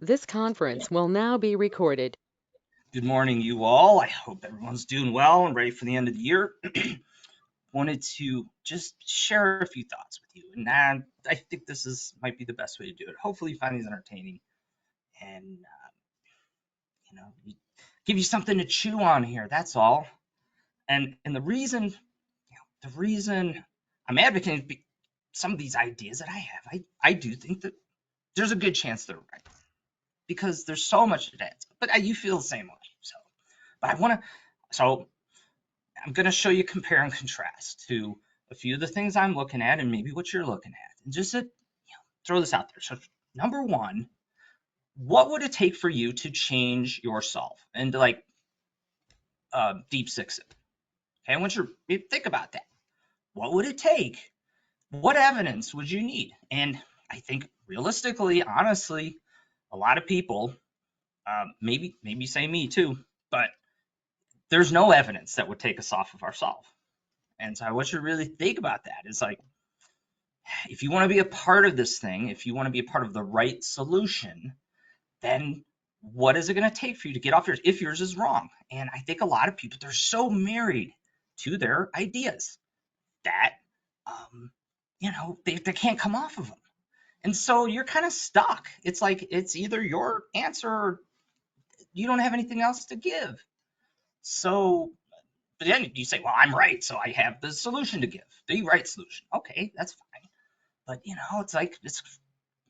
This conference will now be recorded. Good morning, you all. I hope everyone's doing well and ready for the end of the year. Wanted to just share a few thoughts with you, and I think this is might be the best way to do it. Hopefully, you find these entertaining and give you something to chew on here. That's all. And the reason I'm advocating some of these ideas that I have, I do think that there's a good chance they're right because there's so much to that. But you feel the same way. But I want to. So I'm going to show you compare and contrast to a few of the things I'm looking at and maybe what you're looking at. And just to throw this out there. So, number one, what would it take for you to change yourself and to deep six it? Okay, I want you to think about that. What would it take? What evidence would you need? And I think realistically, honestly, a lot of people, maybe say me too, but there's no evidence that would take us off of ourselves. And so I want you to really think about that. It's like, if you want to be a part of this thing, if you want to be a part of the right solution, then what is it going to take for you to get off yours if yours is wrong? And I think a lot of people, they're so married to their ideas that, they can't come off of them. And so you're kind of stuck. It's like it's either your answer or you don't have anything else to give. So, but then you say, well, I'm right. So I have the solution to give, the right solution. Okay, that's fine. But, it's like, it's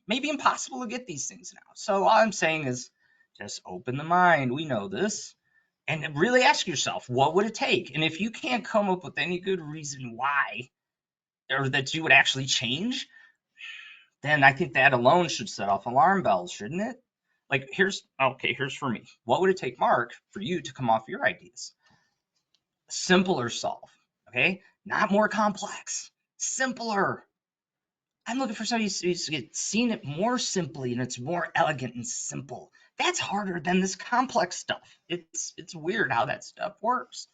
maybe impossible to get these things now. So all I'm saying is just open the mind. We know this. And really ask yourself, what would it take? And if you can't come up with any good reason why or that you would actually change, then I think that alone should set off alarm bells, shouldn't it? Like, here's for me. What would it take, Mark, for you to come off your ideas? Simpler solve, okay? Not more complex, simpler. I'm looking for somebody who's seen it more simply and it's more elegant and simple. That's harder than this complex stuff. It's weird how that stuff works.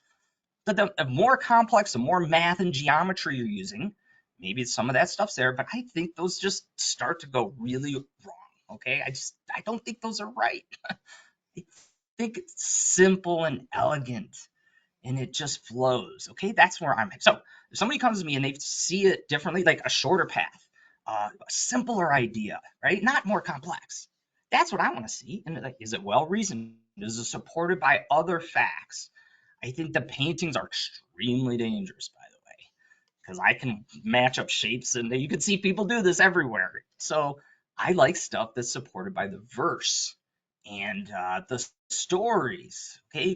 But the more complex, the more math and geometry you're using, maybe some of that stuff's there, but I think those just start to go really wrong. Okay, I don't think those are right. I think it's simple and elegant and it just flows. Okay, that's where I'm at. So if somebody comes to me and they see it differently, like a shorter path, a simpler idea, right? Not more complex. That's what I want to see. And like, is it well reasoned? Is it supported by other facts? I think the paintings are extremely dangerous, by the way, because I can match up shapes and you can see people do this everywhere. So I like stuff that's supported by the verse and the stories. Okay,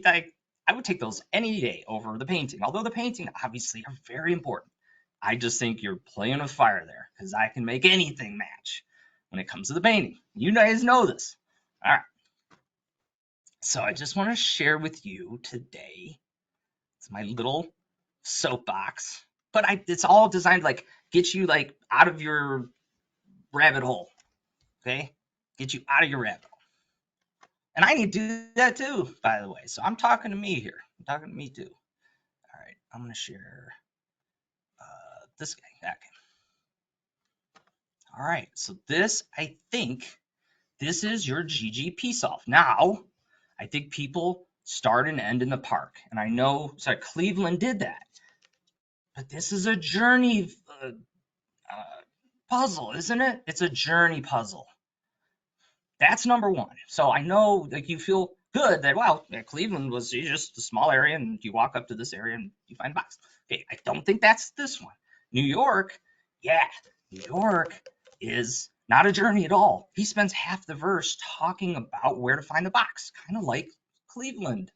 I would take those any day over the painting, although the painting obviously are very important. I just think you're playing with fire there because I can make anything match when it comes to the painting. You guys know this. All right. So I just want to share with you today. It's my little soapbox, but it's all designed to like get you like out of your rabbit hole. Okay, get you out of your rabbit hole. And I need to do that too, by the way. So I'm talking to me here. I'm talking to me too. All right, I'm gonna share this guy. Okay. All right, so I think this is your GGP solve. Now, I think people start and end in the park, and I know Cleveland did that, but this is a journey puzzle, isn't it? It's a journey puzzle. That's number one. So I know like you feel good that wow, Cleveland was just a small area, and you walk up to this area and you find a box. Okay, I don't think that's this one. New York, yeah, New York is not a journey at all. He spends half the verse talking about where to find the box, kind of like Cleveland.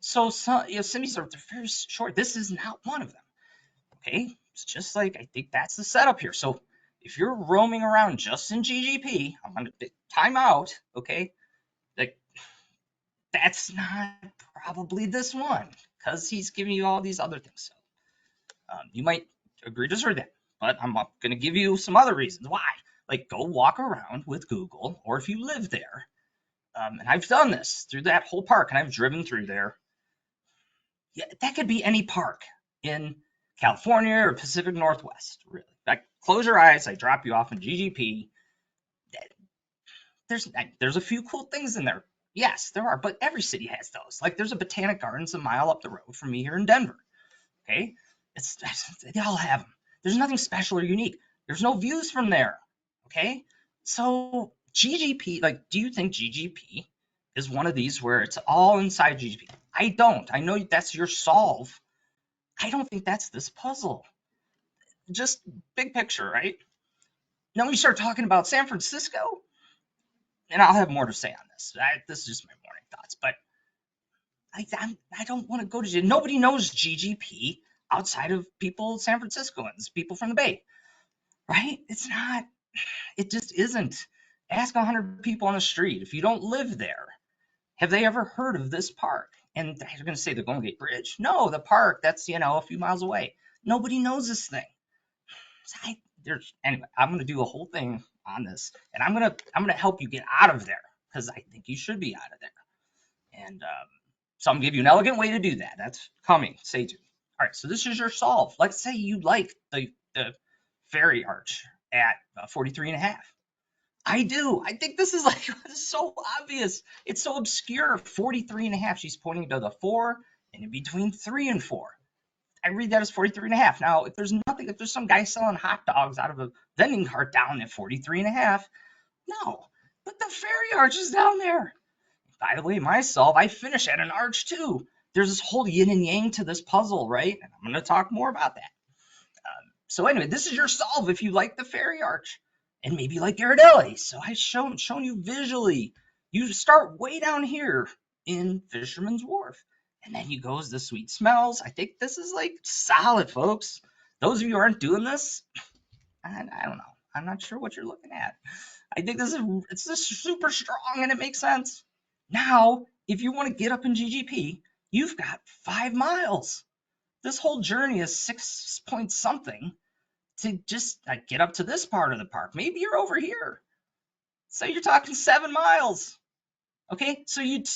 So some cities are very short. This is not one of them. Okay, it's just like I think that's the setup here. So if you're roaming around just in GGP, I'm gonna time out. Okay, like that's not probably this one because he's giving you all these other things. So you might agree to disagree that, but I'm gonna give you some other reasons why. Like go walk around with Google, or if you live there, and I've done this through that whole park, and I've driven through there. Yeah, that could be any park in California or Pacific Northwest, really. Like, close your eyes, I drop you off in GGP. there's a few cool things in there. Yes, there are, but every city has those. Like there's a botanic gardens a mile up the road from me here in Denver. Okay, it's they all have them. There's nothing special or unique. There's no views from there. Okay, so GGP, like, do you think GGP is one of these where it's all inside GGP? I don't. I know that's your solve. I don't think that's this puzzle. Just big picture, right? Now when you start talking about San Francisco, and I'll have more to say on this. This is just my morning thoughts, but I don't want to go to nobody knows GGP outside of people, San Franciscoans, people from the Bay, right? It's not. It just isn't. Ask 100 people on the street if you don't live there, have they ever heard of this park? And they're going to say the Golden Gate Bridge. No, the park that's a few miles away. Nobody knows this thing. Anyway, I'm going to do a whole thing on this, and I'm gonna help you get out of there because I think you should be out of there. And so I'm gonna give you an elegant way to do that. That's coming. Stay tuned. All right, so this is your solve. Let's say you like the ferry arch at 43 and a half. I do. I think this is like so obvious. It's so obscure. 43 and a half. She's pointing to the 4 and in between 3 and 4. I read that as 43 and a half. Now, if there's some guy selling hot dogs out of a vending cart down at 43 and a half, no. But the ferry arch is down there. By the way, my solve, I finish at an arch too. There's this whole yin and yang to this puzzle, right? And I'm going to talk more about that. So anyway, this is your solve if you like the ferry arch and maybe you like Ghirardelli. So I've shown you visually. You start way down here in Fisherman's Wharf. And then you go as the sweet smells. I think this is like solid, folks. Those of you who aren't doing this, I don't know. I'm not sure what you're looking at. I think it's just super strong and it makes sense. Now, if you want to get up in GGP, you've got 5 miles. This whole journey is 6 point something to just get up to this part of the park. Maybe you're over here. So you're talking 7 miles. Okay, so you'd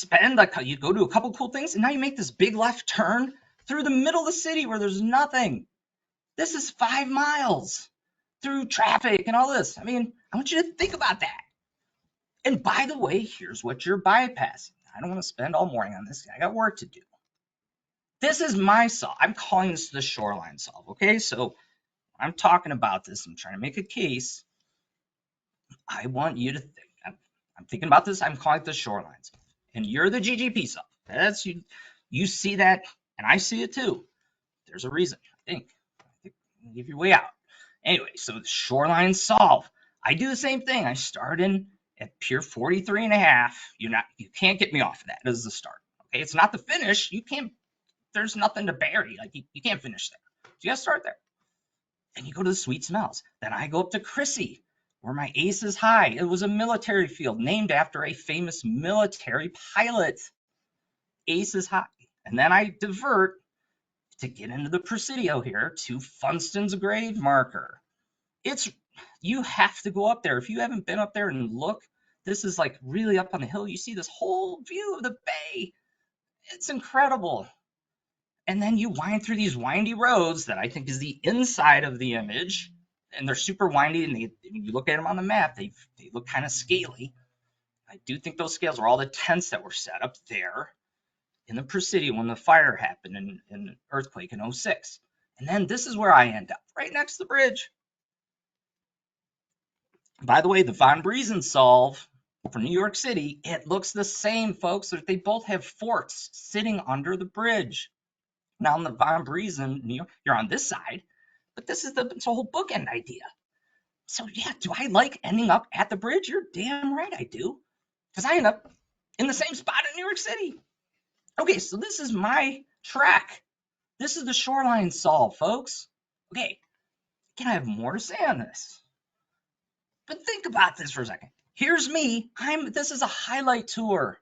go to a couple cool things, and now you make this big left turn through the middle of the city where there's nothing. This is 5 miles through traffic and all this. I mean, I want you to think about that. And by the way, here's what you're bypassing. I don't want to spend all morning on this. I got work to do. This is my solve. I'm calling this the Shoreline solve, okay? So when I'm talking about this, I'm trying to make a case. I want you to think. I'm thinking about this. I'm calling it the Shoreline solve. And you're the GGP solve. That's you. You see that, and I see it too. There's a reason, I think. Give your way out. Anyway, so the Shoreline solve. I do the same thing. I start in at Pier 43 and a half. You can't get me off of that as the start. Okay, it's not the finish. You can't. There's nothing to bury. Like you can't finish there. So you gotta start there. Then you go to the sweet smells. Then I go up to Chrissy, where my ace is high. It was a military field named after a famous military pilot. Ace is high. And then I divert to get into the Presidio here to Funston's grave marker. You have to go up there. If you haven't been up there and look, this is like really up on the hill. You see this whole view of the bay. It's incredible. And then you wind through these windy roads that I think is the inside of the image. And they're super windy. And when you look at them on the map, they look kind of scaly. I do think those scales are all the tents that were set up there in the Presidio when the fire happened in the earthquake in 06. And then this is where I end up, right next to the bridge. By the way, the Von Briesen solve for New York City, it looks the same, folks. They both have forts sitting under the bridge. Now, in the Von Briesen, New York, you're on this side, but it's a whole bookend idea. So, yeah, do I like ending up at the bridge? You're damn right I do, because I end up in the same spot in New York City. Okay, so this is my track. This is the Shoreline solve, folks. Okay, can I have more to say on this? But think about this for a second. Here's me. This is a highlight tour.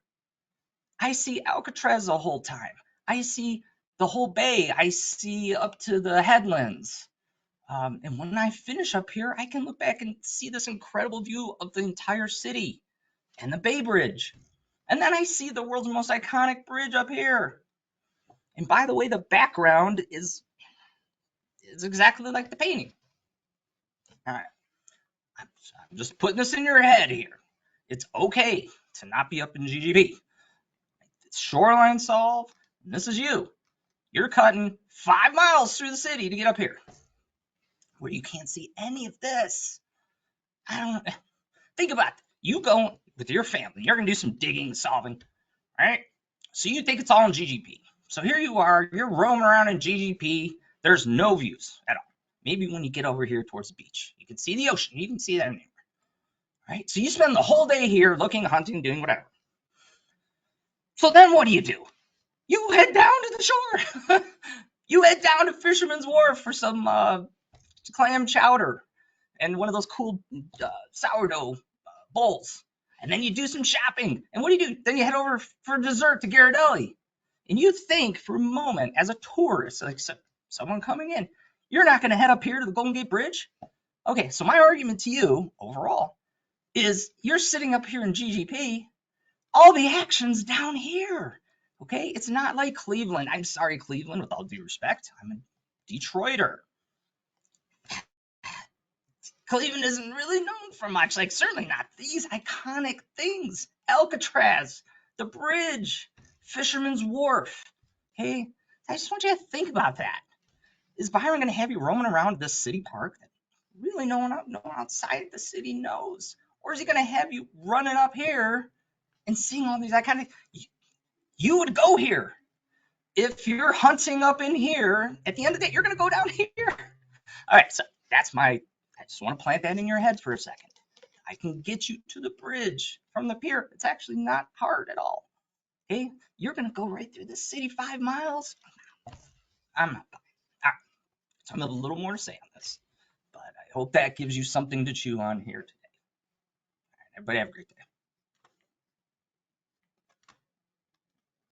I see Alcatraz the whole time. I see the whole bay. I see up to the headlands. And when I finish up here, I can look back and see this incredible view of the entire city and the Bay Bridge. And then I see the world's most iconic bridge up here. And by the way, the background is exactly like the painting. All right. I'm just putting this in your head here. It's okay to not be up in GGP. It's Shoreline solve. And this is you. You're cutting 5 miles through the city to get up here, where you can't see any of this. I don't think about it. You go with your family. You're gonna do some digging, solving, right? So you think it's all in GGP. So here you are. You're roaming around in GGP. There's no views at all. Maybe when you get over here towards the beach, you can see the ocean. You can see that anywhere, right? So you spend the whole day here looking, hunting, doing whatever. So then what do? You head down to the shore. You head down to Fisherman's Wharf for some clam chowder and one of those cool sourdough bowls. And then you do some shopping. And what do? Then you head over for dessert to Ghirardelli. And you think for a moment, as a tourist, like someone coming in, you're not going to head up here to the Golden Gate Bridge? Okay, so my argument to you overall is you're sitting up here in GGP, all the action's down here. Okay, it's not like Cleveland. I'm sorry, Cleveland, with all due respect. I'm a Detroiter. Cleveland isn't really known for much, like certainly not these iconic things. Alcatraz, the bridge, Fisherman's Wharf. Okay, I just want you to think about that. Is Byron going to have you roaming around this city park that really no one outside the city knows? Or is he going to have you running up here and seeing all these iconic? You would go here. If you're hunting up in here, at the end of the day, you're going to go down here. All right, so I just want to plant that in your head for a second. I can get you to the bridge from the pier. It's actually not hard at all. Okay, you're going to go right through the city 5 miles. I'm not buying. All right, so I'm a little more to say on this, but I hope that gives you something to chew on here today. All right, everybody have a great day.